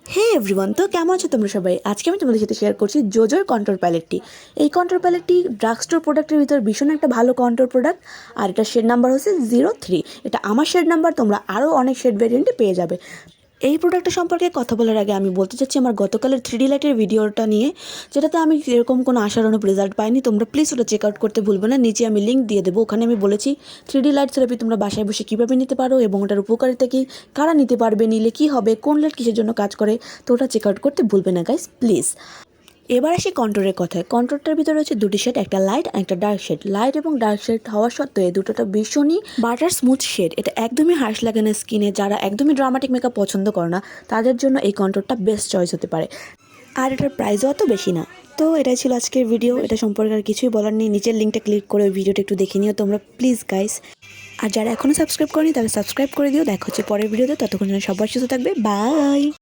হে everyone, তো কেমন আছো তোমরা সবাই? আজকে আমি তোমাদের সাথে শেয়ার করছি জোজোর কন্ট্রোল প্যালেটটি। এই কন্ট্রোল প্যালেটটি ড্রাগ স্টোর প্রোডাক্টের ভিতর ভীষণ একটা ভালো কন্ট্রোল প্রোডাক্ট। আর এটা শেড নাম্বার হচ্ছে 03। এটা আমার শেড নাম্বার, তোমরা আরও অনেক শেড ভ্যারিয়েন্টে পেয়ে যাবে। এই প্রোডাক্টটা সম্পর্কে কথা বলার আগে আমি বলতে চাচ্ছি আমার গতকালের 3D লাইটের ভিডিওটা নিয়ে, যেটাতে আমি এরকম কোনো আশানুরূপ রেজাল্ট পাইনি। তোমরা প্লিজ ওটা চেক আউট করতে ভুলবে না, নিচে আমি লিঙ্ক দিয়ে দেবো। ওখানে আমি বলেছি 3D লাইট থেরাপি তোমরা বাসায় বসে কীভাবে নিতে পারো এবং ওটার উপকারিতা কী, কারা নিতে পারবে, নিলে কী হবে, কোন লাইট কিসের জন্য কাজ করে। তো ওটা চেক আউট করতে ভুলবে না গাইস, প্লিজ। এবার আসি কন্ট্রোলের কথায়। কন্ট্রোলটার ভিতরে হচ্ছে দুটি শেড, একটা লাইট আর একটা ডার্ক শেড। লাইট এবং ডার্ক শেড হওয়া সত্ত্বেও এই দুটোটা ভীষণই বাটার স্মুথ শেড। এটা একদমই হার্শ লাগে না স্কিনে। যারা একদমই ড্রামাটিক মেকআপ পছন্দ করে না তাদের জন্য এই কন্ট্রোলটা বেস্ট চয়েস হতে পারে। আর এটার প্রাইসও অত বেশি না। তো এটাই ছিল আজকের ভিডিও। এটা সম্পর্কে আর কিছুই বলার নেই। নিচের লিঙ্কটা ক্লিক করে ওই ভিডিওটা একটু দেখে নিও তোমরা, প্লিজ গাইস। আর যারা এখনও সাবস্ক্রাইব করেনি তাহলে সাবস্ক্রাইব করে দিও। দেখা হচ্ছে পরের ভিডিওতে। ততক্ষণ যেন সবাই সুস্থ থাকবে। বাই।